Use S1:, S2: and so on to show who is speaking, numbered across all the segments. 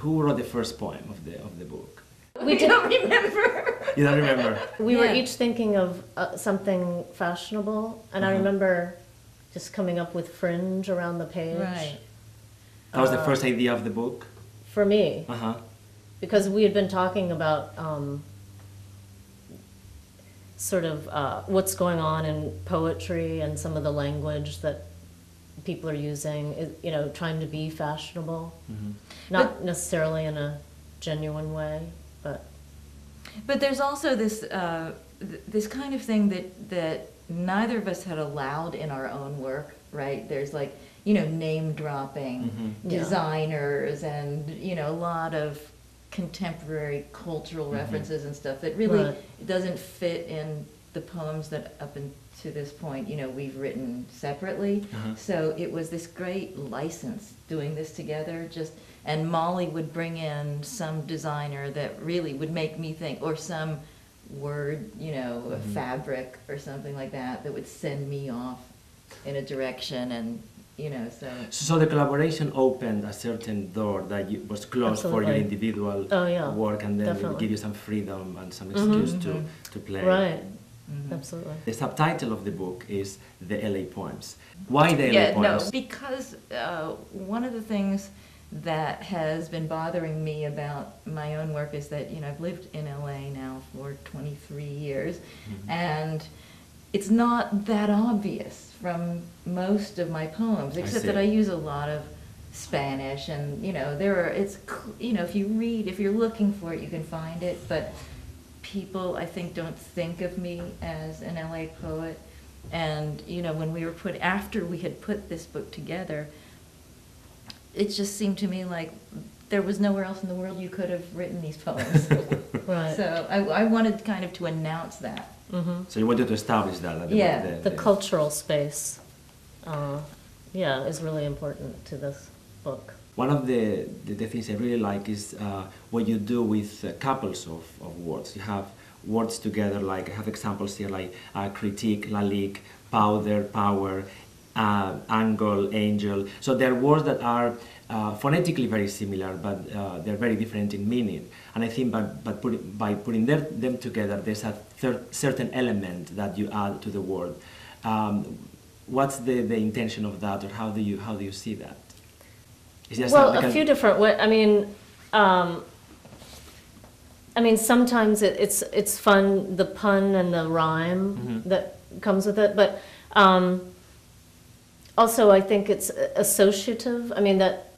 S1: Who wrote the first poem of the book?
S2: We don't remember.
S1: You don't remember?
S2: We were each thinking of something fashionable, and I remember just coming up with fringe around the page.
S3: Right.
S1: That was the first idea of the book?
S2: For me. Because we had been talking about sort of what's going on in poetry and some of the language that people are using, you know, trying to be fashionable. Not necessarily in a genuine way,
S3: but there's also this this kind of thing that neither of us had allowed in our own work, right? There's like, you know, name dropping designers and, you know, a lot of contemporary cultural references and stuff that really doesn't fit in the poems that up to this point, you know, we've written separately. So it was this great license doing this together, and Molly would bring in some designer that really would make me think, or some word, you know, a fabric or something like that would send me off in a direction, and you know,
S1: so the collaboration opened a certain door that was closed for your individual work, and then it would give you some freedom and some excuse to play.
S2: Right. Absolutely.
S1: The subtitle of the book is The LA Poems. Why the LA Poems?
S3: No, because one of the things that has been bothering me about my own work is that, you know, I've lived in LA now for 23 years, and it's not that obvious from most of my poems, except that I use a lot of Spanish, and, you know, you know, if you're looking for it, you can find it, but people, I think, don't think of me as an LA poet. And, you know, when we were after we had put this book together, it just seemed to me like there was nowhere else in the world you could have written these poems. So I wanted kind of to announce that.
S1: So you wanted to establish that.
S2: The cultural space, is really important to this book.
S1: One of the things I really like is what you do with couples of words. You have words together, like I have examples here, like critique, lalique, powder, power, angle, angel. So they're words that are phonetically very similar, but they're very different in meaning. And I think by putting them together, there's a certain element that you add to the word. What's the intention of that, or how do you see that?
S2: Well, a few different ways. I mean, sometimes it's fun, the pun and the rhyme that comes with it, but also I think it's associative. I mean, that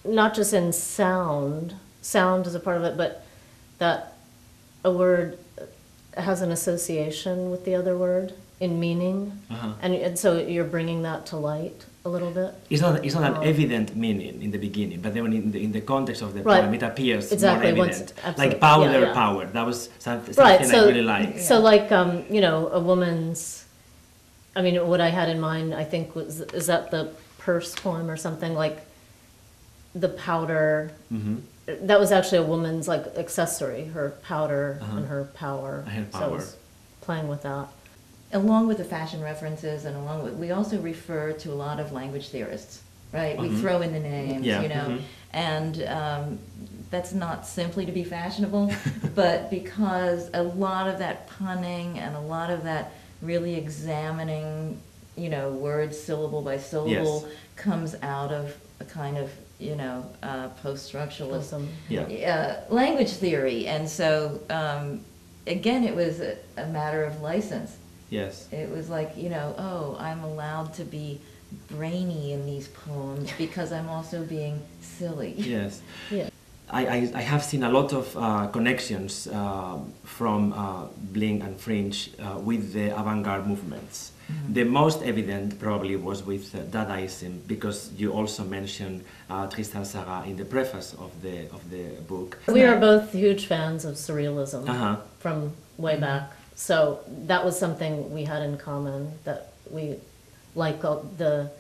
S2: not just in sound is a part of it, but that a word has an association with the other word in meaning, and so you're bringing that to light a little bit.
S1: It's not an evident meaning in the beginning, but then in the context of the poem, it appears more evident. Like powder, power. That was something I really liked.
S2: So like, you know, a woman's, I mean, what I had in mind, I think, is that the purse poem or something, like the powder, that was actually a woman's like accessory, her powder and her power. So I was playing with that.
S3: Along with the fashion references, and we also refer to a lot of language theorists, right? We throw in the names, you know, and that's not simply to be fashionable, but because a lot of that punning and a lot of that really examining, you know, words syllable by syllable comes out of a kind of, you know, post-structuralist language theory. And so, again, it was a matter of license.
S1: Yes.
S3: It was like, you know, oh, I'm allowed to be brainy in these poems because I'm also being silly.
S1: Yes. I have seen a lot of connections from Bling and Fringe with the avant-garde movements. The most evident probably was with Dadaism, because you also mentioned Tristan Tzara in the preface of the book.
S2: We are both huge fans of surrealism from way back. So that was something we had in common, that we like the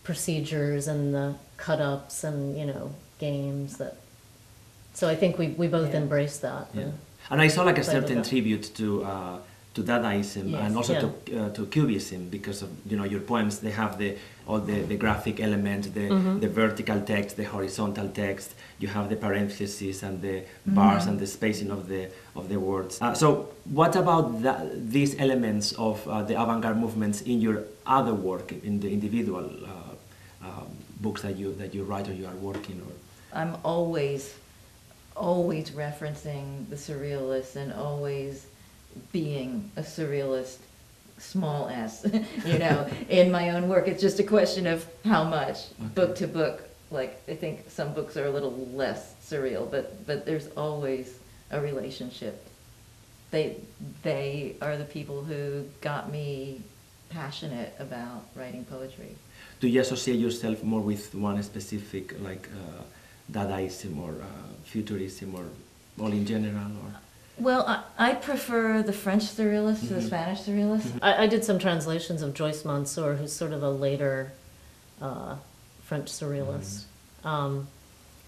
S2: procedures and the cut-ups and, you know, games that. So I think we both embraced that.
S1: And I saw like a certain tribute to to Dadaism
S3: Yes.
S1: and also
S2: Yeah.
S1: to Cubism, because of your poems. They have all the graphic elements, the vertical text, the horizontal text. You have the parentheses and the bars and the spacing of the words. So what about these elements of the avant-garde movements in your other work, in the individual books that you write or you are working? Or
S3: I'm always referencing the surrealists and always being a surrealist, small s, in my own work. It's just a question of how much, book to book. Like, I think some books are a little less surreal, but there's always a relationship. They are the people who got me passionate about writing poetry.
S1: do you associate yourself more with one specific, like Dadaism or Futurism, or all in general? Or?
S3: Well, I prefer the French surrealists to the Spanish surrealists.
S2: I did some translations of Joyce Mansour, who's sort of a later French surrealist.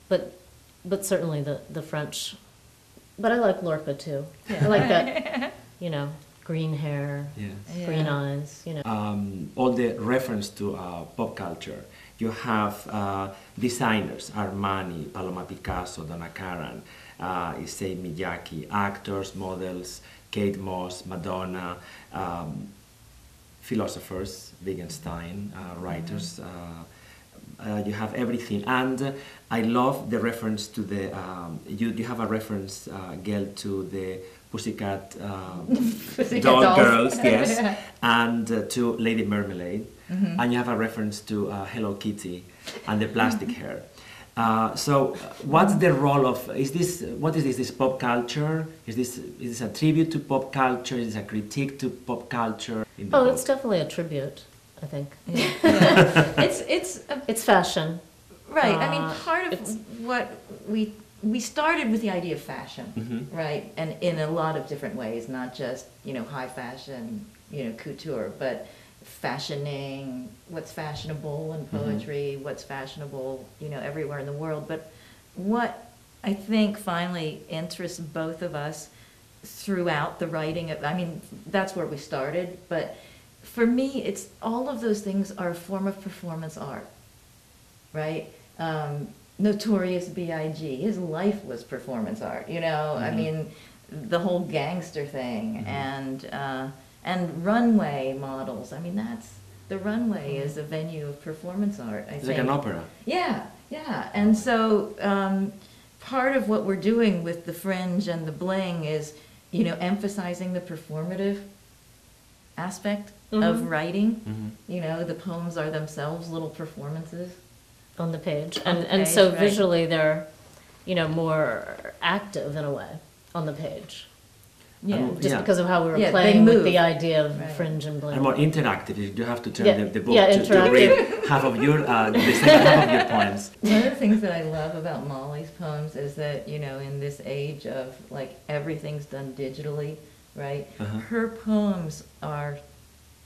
S2: But certainly the French. But I like Lorca too. I like that, green hair,
S1: Yes.
S2: green eyes,
S1: All the reference to pop culture. You have designers, Armani, Paloma Picasso, Donna Karan, Issei Miyake, actors, models, Kate Moss, Madonna, philosophers, Wittgenstein, writers. You have everything, and I love the reference to the. You have a reference, Gail, to the Pussycat doll girls, yes, and to Lady Marmalade, and you have a reference to Hello Kitty and the plastic hair. So, what's the role of? What is this? Is pop culture? Is this a tribute to pop culture? Is this a critique to pop culture? In the book?
S2: it's definitely a tribute, I think.
S3: Yeah.
S2: It's fashion.
S3: Right. I mean, part of
S2: it's-
S3: what we started with the idea of fashion, right? And in a lot of different ways, not just, high fashion, couture, but fashioning what's fashionable in poetry, what's fashionable, everywhere in the world. But what I think finally interests both of us throughout the writing of, that's where we started, but for me, it's all of those things are a form of performance art, right? Notorious B.I.G., his life was performance art, the whole gangster thing, and runway models. The runway is a venue of performance art, I
S1: It's
S3: think.
S1: like an opera.
S3: Yeah. And so part of what we're doing with the Fringe and the Bling is, emphasizing the performative aspect of writing. The poems are themselves little performances.
S2: On the page.
S3: On the
S2: And
S3: page,
S2: so
S3: right.
S2: visually they're, more active in a way on the page.
S3: Yeah.
S2: Just because of how we were
S3: Yeah, they
S2: playing with
S3: move.
S2: the idea of
S3: Right.
S2: Fringe and Bling.
S1: And more interactive. You have to turn
S2: Yeah.
S1: the book
S2: Yeah,
S1: to
S2: interactive.
S1: read half of your the second half of your poems.
S3: One of the things that I love about Molly's poems is that, in this age of, everything's done digitally, right? Her poems are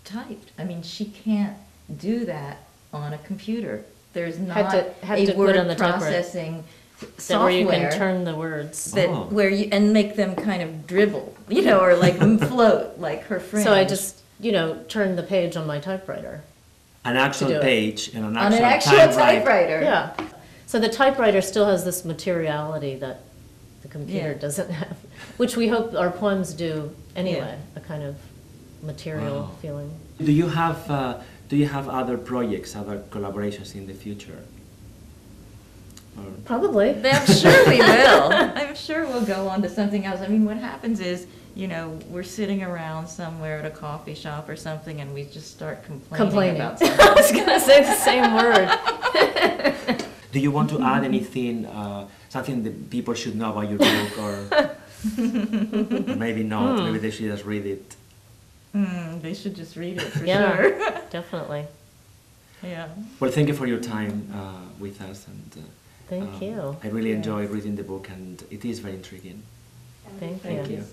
S3: typed. She can't do that on a computer. There's not
S2: had
S3: a
S2: to put
S3: word
S2: on the typewriter.
S3: processing
S2: That
S3: software
S2: where you can turn the words.
S3: that
S1: Oh.
S3: where you and make them kind of dribble, or float like her Fringe.
S2: So I just, turned the page on my typewriter.
S1: An actual
S2: do it.
S1: page and an
S3: on an
S1: actual
S3: actual
S1: typewriter.
S3: typewriter.
S2: Yeah. So the typewriter still has this materiality that the computer
S3: Yeah.
S2: doesn't have, which we hope our poems do anyway, a kind of material
S1: Wow.
S2: feeling.
S1: Do you have other projects, other collaborations in the future? Or
S2: Probably.
S3: I'm sure we will. I'm sure we'll go on to something else. What happens is, we're sitting around somewhere at a coffee shop or something, and we just start complaining. about something.
S2: I was going to say the same word.
S1: do you want to add anything, something that people should know about your book, or maybe not? Maybe they should just read it.
S3: They should just read it for
S2: Yeah.
S3: sure.
S2: Definitely.
S3: Yeah.
S1: Well, thank you for your time with us, and
S2: Thank you.
S1: I really enjoyed reading the book, and it is very intriguing.
S2: Thank
S1: Thank
S2: you.
S1: you.